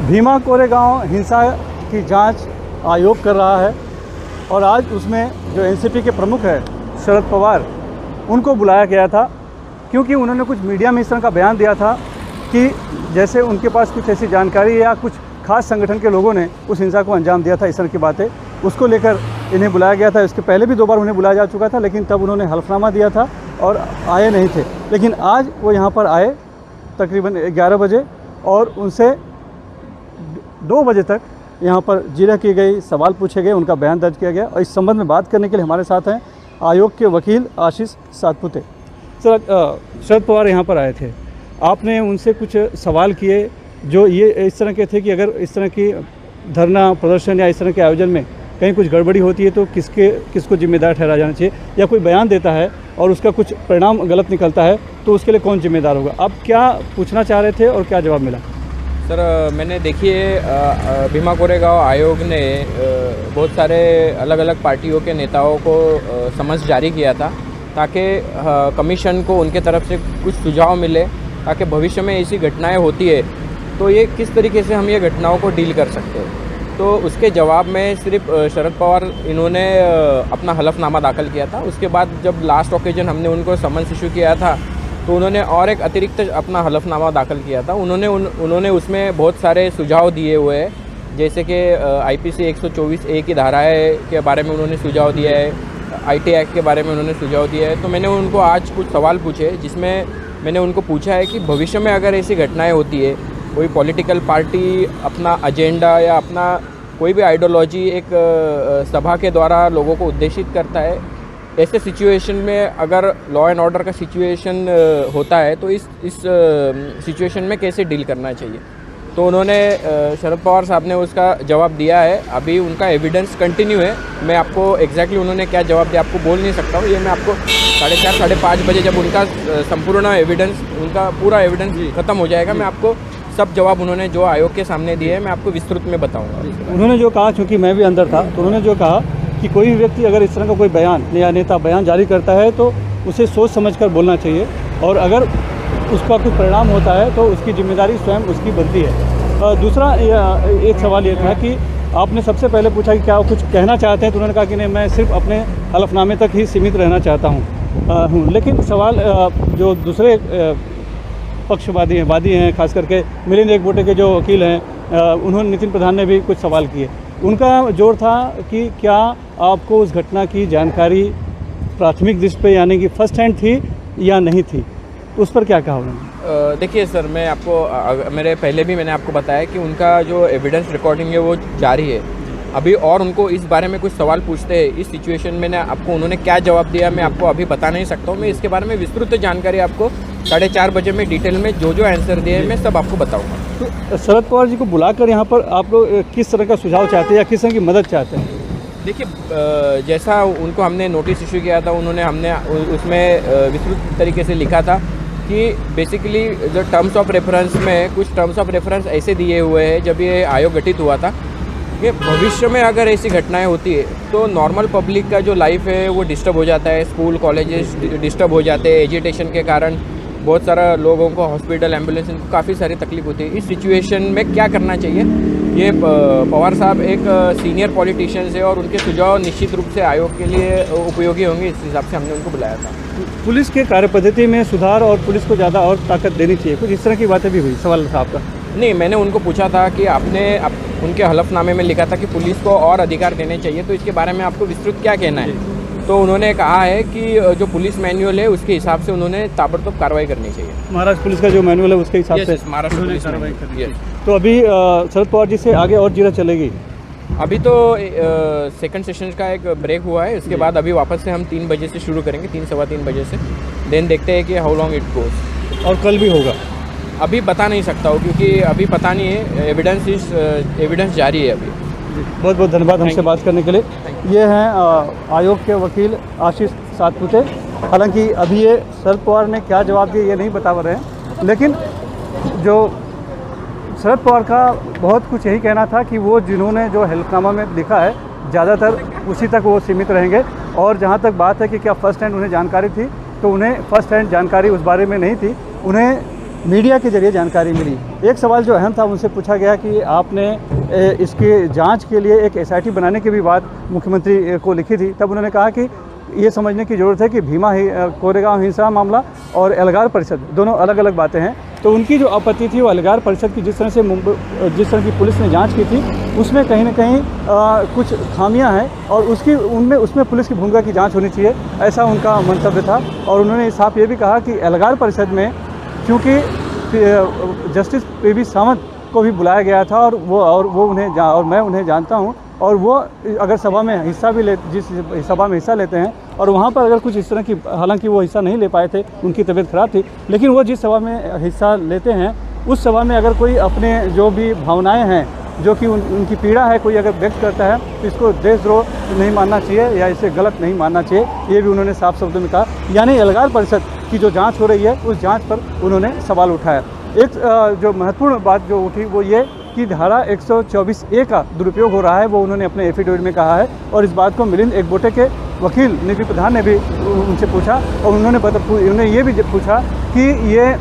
भीमा कोरेगांव हिंसा की जांच आयोग कर रहा है और आज उसमें जो एनसीपी के प्रमुख हैं शरद पवार, उनको बुलाया गया था क्योंकि उन्होंने कुछ मीडिया में इस तरह का बयान दिया था कि जैसे उनके पास कुछ ऐसी जानकारी या कुछ खास संगठन के लोगों ने उस हिंसा को अंजाम दिया था। इस तरह की बातें, उसको लेकर इन्हें बुलाया गया था। इसके पहले भी 2 बार उन्हें बुलाया जा चुका था, लेकिन तब उन्होंने हल्फनामा दिया था और आए नहीं थे। लेकिन आज वो यहाँ पर आए तकरीबन 11 बजे और उनसे 2 बजे तक यहाँ पर जिरह की गई, सवाल पूछे गए, उनका बयान दर्ज किया गया। और इस संबंध में बात करने के लिए हमारे साथ हैं आयोग के वकील आशीष सातपुते। सर, शरद पवार यहाँ पर आए थे, आपने उनसे कुछ सवाल किए जो ये इस तरह के थे कि अगर इस तरह की धरना प्रदर्शन या इस तरह के आयोजन में कहीं कुछ गड़बड़ी होती है तो किसको जिम्मेदार ठहराया जाना चाहिए, या कोई बयान देता है और उसका कुछ परिणाम गलत निकलता है तो उसके लिए कौन जिम्मेदार होगा? आप क्या पूछना चाह रहे थे और क्या जवाब मिला? सर, मैंने देखिए भीमा कोरेगांव आयोग ने बहुत सारे अलग अलग पार्टियों के नेताओं को समझ जारी किया था ताकि कमीशन को उनके तरफ से कुछ सुझाव मिले ताकि भविष्य में ऐसी घटनाएं होती है तो ये किस तरीके से हम ये घटनाओं को डील कर सकते हैं। तो उसके जवाब में सिर्फ शरद पवार इन्होंने अपना हलफनामा दाखिल किया था। उसके बाद जब लास्ट ओकेजन हमने उनको समन्स इशू किया था तो उन्होंने और एक अतिरिक्त अपना हलफनामा दाखिल किया था। उन्होंने उसमें बहुत सारे सुझाव दिए हुए हैं, जैसे कि IPC 124A की धाराएँ के बारे में उन्होंने सुझाव दिया है, IT एक्ट के बारे में उन्होंने सुझाव दिया है। तो मैंने उनको आज कुछ सवाल पूछे जिसमें मैंने उनको पूछा है कि भविष्य में अगर ऐसी घटनाएं होती है, कोई पॉलिटिकल पार्टी अपना एजेंडा या अपना कोई भी आइडियोलॉजी एक सभा के द्वारा लोगों को उद्देशित करता है, ऐसे सिचुएशन में अगर लॉ एंड ऑर्डर का सिचुएशन होता है तो इस सिचुएशन में कैसे डील करना चाहिए। तो उन्होंने शरद पवार साहब ने उसका जवाब दिया है। अभी उनका एविडेंस कंटिन्यू है। मैं आपको एग्जैक्टली उन्होंने क्या जवाब दिया आपको बोल नहीं सकता हूँ। ये मैं आपको 4:30 साढ़े 5 बजे जब उनका संपूर्ण एविडेंस, उनका पूरा एविडेंस ख़त्म हो जाएगा, मैं आपको सब जवाब उन्होंने जो आयोग के सामने दिए हैं मैं आपको विस्तृत में बताऊँगा। उन्होंने जो कहा, चूँकि मैं भी अंदर था, तो उन्होंने जो कहा कि कोई भी व्यक्ति अगर इस तरह का कोई बयान या नेता बयान जारी करता है तो उसे सोच समझकर बोलना चाहिए और अगर उसका कुछ परिणाम होता है तो उसकी जिम्मेदारी स्वयं उसकी बनती है। दूसरा एक सवाल ये था कि आपने सबसे पहले पूछा कि क्या वो कुछ कहना चाहते हैं, तो उन्होंने कहा कि नहीं, मैं सिर्फ अपने हलफनामे तक ही सीमित रहना चाहता हूँ। लेकिन सवाल जो दूसरे पक्षवादी हैं, खास करके मिलिंद एकबोटे के जो वकील हैं, उन्होंने, नितिन प्रधान ने भी कुछ सवाल किए। उनका जोर था कि क्या आपको उस घटना की जानकारी प्राथमिक दृष्टि पे यानी कि फर्स्ट हैंड थी या नहीं थी, उस पर क्या कहा उन्होंने? देखिए सर, मैं आपको मेरे पहले भी मैंने आपको बताया कि उनका जो एविडेंस रिकॉर्डिंग है वो जारी है अभी, और उनको इस बारे में कुछ सवाल पूछते हैं इस सिचुएशन में ना आपको उन्होंने क्या जवाब दिया मैं आपको अभी बता नहीं सकता हूँ। मैं इसके बारे में विस्तृत जानकारी आपको 4:30 बजे में डिटेल में जो आंसर दिए मैं सब आपको बताऊँगा। तो शरद पवार जी को बुलाकर यहाँ पर आप लोग किस तरह का सुझाव चाहते हैं या किस तरह की मदद चाहते हैं? देखिए, जैसा उनको हमने नोटिस इशू किया था हमने उसमें विस्तृत तरीके से लिखा था कि बेसिकली जो टर्म्स ऑफ रेफरेंस में कुछ टर्म्स ऑफ रेफरेंस ऐसे दिए हुए हैं जब ये आयोग गठित हुआ था कि भविष्य में अगर ऐसी घटनाएं होती है तो नॉर्मल पब्लिक का जो लाइफ है वो डिस्टर्ब हो जाता है, स्कूल कॉलेजेस डिस्टर्ब हो जाते हैं, एजिटेशन के कारण बहुत सारा लोगों को हॉस्पिटल एम्बुलेंस इनको काफ़ी सारी तकलीफ होती है। इस सिचुएशन में क्या करना चाहिए, ये पवार साहब एक सीनियर पॉलिटिशियंस है और उनके सुझाव निश्चित रूप से आयोग के लिए उपयोगी होंगे, इस हिसाब से हमने उनको बुलाया था। पुलिस के कार्यपद्धति में सुधार और पुलिस को ज़्यादा और ताकत देनी चाहिए, कुछ इस तरह की बातें भी हुई? सवाल था आपका? नहीं, मैंने उनको पूछा था कि आपने उनके हलफनामे में लिखा था कि पुलिस को और अधिकार देने चाहिए, तो इसके बारे में आपको विस्तृत क्या कहना है? तो उन्होंने कहा है कि जो पुलिस मैनुअल है उसके हिसाब से उन्होंने ताबड़तोड़ कार्रवाई करनी चाहिए। महाराष्ट्र पुलिस का जो मैनुअल है उसके हिसाब से महाराष्ट्र पुलिस कार्रवाई करनी है। तो अभी शरद पवार जी से आगे और जिरह चलेगी? अभी तो सेकंड सेशन का एक ब्रेक हुआ है, उसके बाद अभी वापस से हम 3 बजे से शुरू करेंगे, 3 सवा 3 बजे से। देन देखते हैं कि हाउ लॉन्ग इट गोज। और कल भी होगा? अभी बता नहीं सकता हूँ क्योंकि अभी पता नहीं है, एविडेंस जारी है अभी। बहुत बहुत धन्यवाद हमसे बात करने के लिए। ये हैं आयोग के वकील आशीष सातपुते। हालांकि अभी ये शरद पवार ने क्या जवाब दिया ये नहीं बता रहे हैं, लेकिन जो शरद पवार का बहुत कुछ यही कहना था कि वो जिन्होंने जो हलफनामा में लिखा है ज़्यादातर उसी तक वो सीमित रहेंगे। और जहाँ तक बात है कि क्या फ़र्स्ट हैंड उन्हें जानकारी थी, तो उन्हें फ़र्स्ट हैंड जानकारी उस बारे में नहीं थी। उन्हें मीडिया के जरिए जानकारी मिली। एक सवाल जो अहम था उनसे पूछा गया कि आपने इसकी जांच के लिए एक एसआईटी बनाने की भी बात मुख्यमंत्री को लिखी थी। तब उन्होंने कहा कि ये समझने की ज़रूरत है कि भीमा कोरेगांव हिंसा मामला और एल्गार परिषद दोनों अलग अलग बातें हैं। तो उनकी जो आपत्ति थी वो एल्गार परिषद की जिस तरह की पुलिस ने जांच की थी उसमें कहीं ना कहीं कुछ खामियां हैं और उसमें पुलिस की भूमिका की जांच होनी चाहिए, ऐसा उनका मंतव्य था। और उन्होंने साफ ये भी कहा कि एल्गार परिषद में क्योंकि जस्टिस पी.वी. सावंत को भी बुलाया गया था और मैं उन्हें जानता हूं और वो अगर सभा में हिस्सा भी जिस सभा में हिस्सा लेते हैं और वहाँ पर अगर कुछ इस तरह की, हालांकि वो हिस्सा नहीं ले पाए थे, उनकी तबीयत ख़राब थी, लेकिन वो जिस सभा में हिस्सा लेते हैं उस सभा में अगर कोई अपने जो भी भावनाएं हैं जो कि उनकी पीड़ा है कोई अगर व्यक्त करता है तो इसको देशद्रोह नहीं मानना चाहिए या इसे गलत नहीं मानना चाहिए, ये भी उन्होंने साफ शब्दों में कहा। यानी एल्गार परिषद की जो जाँच हो रही है उस जाँच पर उन्होंने सवाल उठाया। एक जो महत्वपूर्ण बात जो उठी वो ये कि धारा 124A का दुरुपयोग हो रहा है, वो उन्होंने अपने एफिडेविट में कहा है। और इस बात को मिलिंद एकबोटे के वकील निधि प्रधान ने भी उनसे पूछा और उन्होंने ये भी पूछा कि ये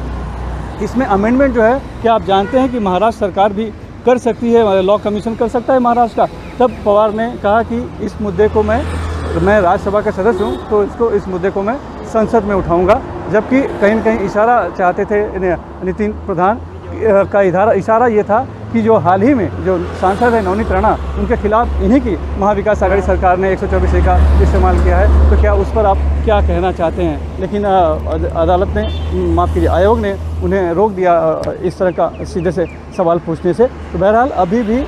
इसमें अमेंडमेंट जो है क्या आप जानते हैं कि महाराष्ट्र सरकार भी कर सकती है, लॉ कमीशन कर सकता है महाराष्ट्र का। तब पवार ने कहा कि इस मुद्दे को मैं राज्यसभा का सदस्य हूँ तो इस मुद्दे को मैं संसद में उठाऊँगा। जबकि कहीं न कहीं इशारा चाहते थे नितिन प्रधान का इशारा ये था कि जो हाल ही में जो सांसद है नवनीत राणा उनके खिलाफ इन्हीं की महाविकास आघाड़ी सरकार ने 124A का इस्तेमाल किया है, तो क्या उस पर आप क्या कहना चाहते हैं। लेकिन अदालत ने, माफ़ कीजिए, आयोग ने उन्हें रोक दिया इस तरह का सीधे से सवाल पूछने से। तो बहरहाल अभी भी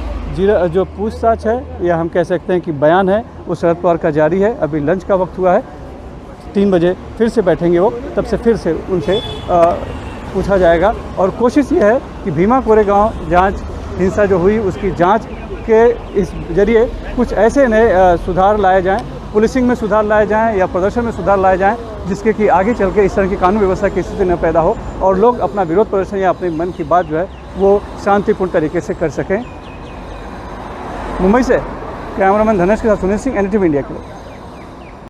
जो पूछताछ है या हम कह सकते हैं कि बयान है वो शरद पवार का जारी है। अभी लंच का वक्त हुआ है, 3 बजे फिर से बैठेंगे वो, तब से फिर से उनसे पूछा जाएगा। और कोशिश ये है कि भीमा कोरेगांव जांच हिंसा जो हुई उसकी जांच के इस जरिए कुछ ऐसे नए सुधार लाए जाएं, पुलिसिंग में सुधार लाए जाएं या प्रदर्शन में सुधार लाए जाएं जिसके कि आगे चल के इस तरह की कानून व्यवस्था की स्थिति न पैदा हो और लोग अपना विरोध प्रदर्शन या अपने मन की बात जो है वो शांतिपूर्ण तरीके से कर सकें। मुंबई से कैमरामैन धनेश के साथ सुनील सिंह, NDTV इंडिया के लिए।